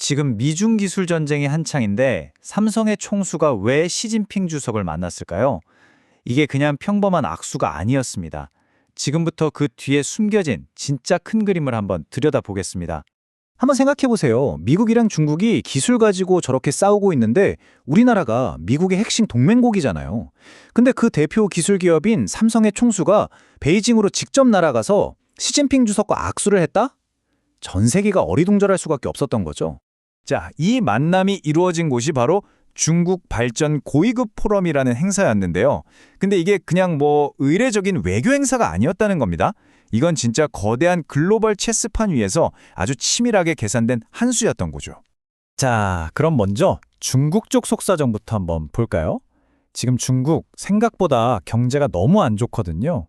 지금 미중 기술 전쟁이 한창인데 삼성의 총수가 왜 시진핑 주석을 만났을까요? 이게 그냥 평범한 악수가 아니었습니다. 지금부터 그 뒤에 숨겨진 진짜 큰 그림을 한번 들여다보겠습니다. 한번 생각해 보세요. 미국이랑 중국이 기술 가지고 저렇게 싸우고 있는데 우리나라가 미국의 핵심 동맹국이잖아요. 근데 그 대표 기술 기업인 삼성의 총수가 베이징으로 직접 날아가서 시진핑 주석과 악수를 했다? 전 세계가 어리둥절할 수밖에 없었던 거죠. 자, 이 만남이 이루어진 곳이 바로 중국 발전 고위급 포럼이라는 행사였는데요. 근데 이게 그냥 의례적인 외교 행사가 아니었다는 겁니다. 이건 진짜 거대한 글로벌 체스판 위에서 아주 치밀하게 계산된 한 수였던 거죠. 자, 그럼 먼저 중국 쪽 속사정부터 한번 볼까요? 지금 중국 생각보다 경제가 너무 안 좋거든요.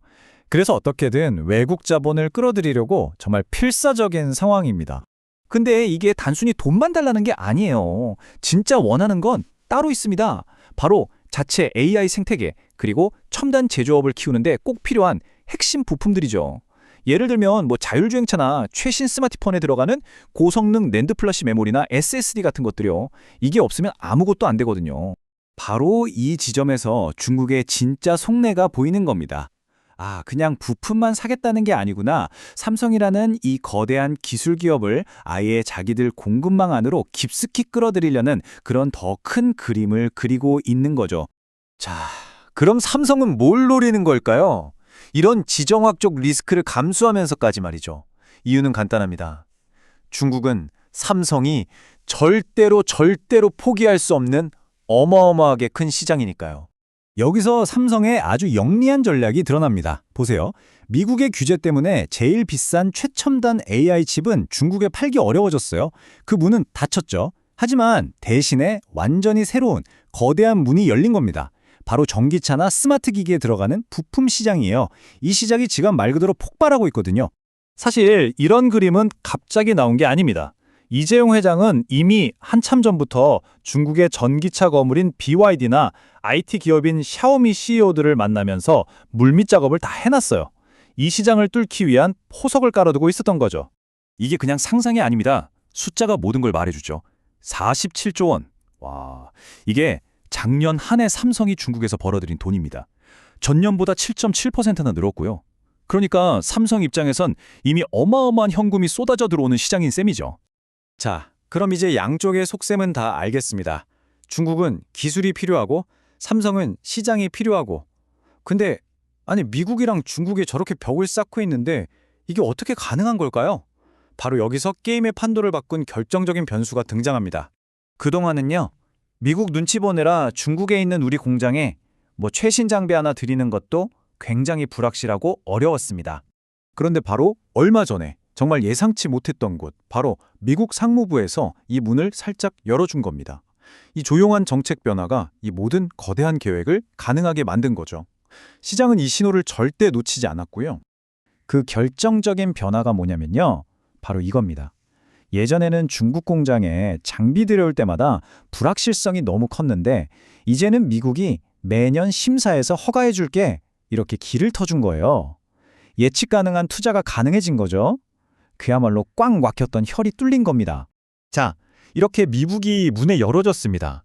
그래서 어떻게든 외국 자본을 끌어들이려고 정말 필사적인 상황입니다. 근데 이게 단순히 돈만 달라는 게 아니에요. 진짜 원하는 건 따로 있습니다. 바로 자체 AI 생태계, 그리고 첨단 제조업을 키우는데 꼭 필요한 핵심 부품들이죠. 예를 들면 자율주행차나 최신 스마트폰에 들어가는 고성능 낸드 플래시 메모리나 SSD 같은 것들이요. 이게 없으면 아무것도 안 되거든요. 바로 이 지점에서 중국의 진짜 속내가 보이는 겁니다. 아, 그냥 부품만 사겠다는 게 아니구나. 삼성이라는 이 거대한 기술 기업을 아예 자기들 공급망 안으로 깊숙이 끌어들이려는 그런 더 큰 그림을 그리고 있는 거죠. 자, 그럼 삼성은 뭘 노리는 걸까요? 이런 지정학적 리스크를 감수하면서까지 말이죠. 이유는 간단합니다. 중국은 삼성이 절대로 포기할 수 없는 어마어마하게 큰 시장이니까요. 여기서 삼성의 아주 영리한 전략이 드러납니다. 보세요. 미국의 규제 때문에 제일 비싼 최첨단 AI 칩은 중국에 팔기 어려워졌어요. 그 문은 닫혔죠. 하지만 대신에 완전히 새로운 거대한 문이 열린 겁니다. 바로 전기차나 스마트 기기에 들어가는 부품 시장이에요. 이 시장이 지금 말 그대로 폭발하고 있거든요. 사실 이런 그림은 갑자기 나온 게 아닙니다. 이재용 회장은 이미 한참 전부터 중국의 전기차 거물인 BYD나 IT 기업인 샤오미 CEO들을 만나면서 물밑 작업을 다 해놨어요. 이 시장을 뚫기 위한 포석을 깔아두고 있었던 거죠. 이게 그냥 상상이 아닙니다. 숫자가 모든 걸 말해주죠. 47조 원. 와, 이게 작년 한 해 삼성이 중국에서 벌어들인 돈입니다. 전년보다 7.7%나 늘었고요. 그러니까 삼성 입장에선 이미 어마어마한 현금이 쏟아져 들어오는 시장인 셈이죠. 자, 그럼 이제 양쪽의 속셈은 다 알겠습니다. 중국은 기술이 필요하고 삼성은 시장이 필요하고. 근데 아니 미국이랑 중국이 저렇게 벽을 쌓고 있는데 이게 어떻게 가능한 걸까요? 바로 여기서 게임의 판도를 바꾼 결정적인 변수가 등장합니다. 그동안은요. 미국 눈치 보느라 중국에 있는 우리 공장에 최신 장비 하나 들이는 것도 굉장히 불확실하고 어려웠습니다. 그런데 바로 얼마 전에 정말 예상치 못했던 곳, 바로 미국 상무부에서 이 문을 살짝 열어준 겁니다. 이 조용한 정책 변화가 이 모든 거대한 계획을 가능하게 만든 거죠. 시장은 이 신호를 절대 놓치지 않았고요. 그 결정적인 변화가 뭐냐면요. 바로 이겁니다. 예전에는 중국 공장에 장비 들여올 때마다 불확실성이 너무 컸는데 이제는 미국이 매년 심사해서 허가해 줄게 이렇게 길을 터준 거예요. 예측 가능한 투자가 가능해진 거죠. 그야말로 꽉 막혔던 혈이 뚫린 겁니다. 자, 이렇게 미국이 문에 열어줬습니다.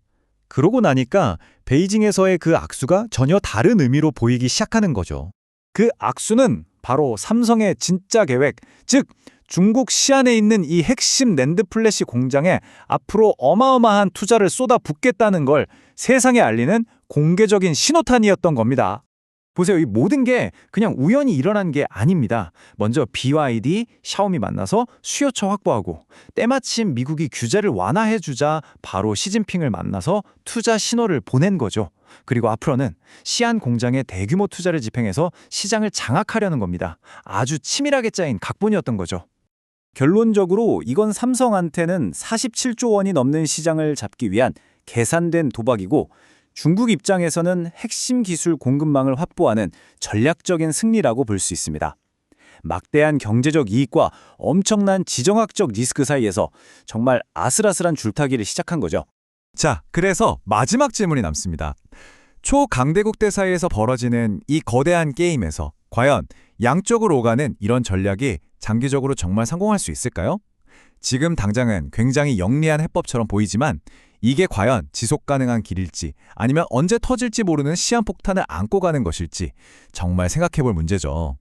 그러고 나니까 베이징에서의 그 악수가 전혀 다른 의미로 보이기 시작하는 거죠. 그 악수는 바로 삼성의 진짜 계획, 즉 중국 시안에 있는 이 핵심 낸드 플래시 공장에 앞으로 어마어마한 투자를 쏟아붓겠다는 걸 세상에 알리는 공개적인 신호탄이었던 겁니다. 보세요. 이 모든 게 그냥 우연히 일어난 게 아닙니다. 먼저 BYD, 샤오미 만나서 수요처 확보하고 때마침 미국이 규제를 완화해주자 바로 시진핑을 만나서 투자 신호를 보낸 거죠. 그리고 앞으로는 시안 공장에 대규모 투자를 집행해서 시장을 장악하려는 겁니다. 아주 치밀하게 짜인 각본이었던 거죠. 결론적으로 이건 삼성한테는 47조 원이 넘는 시장을 잡기 위한 계산된 도박이고 중국 입장에서는 핵심 기술 공급망을 확보하는 전략적인 승리라고 볼 수 있습니다. 막대한 경제적 이익과 엄청난 지정학적 리스크 사이에서 정말 아슬아슬한 줄타기를 시작한 거죠. 자, 그래서 마지막 질문이 남습니다. 초강대국대 사이에서 벌어지는 이 거대한 게임에서 과연 양쪽으로 오가는 이런 전략이 장기적으로 정말 성공할 수 있을까요? 지금 당장은 굉장히 영리한 해법처럼 보이지만 이게 과연 지속 가능한 길일지 아니면 언제 터질지 모르는 시한폭탄을 안고 가는 것일지 정말 생각해 볼 문제죠.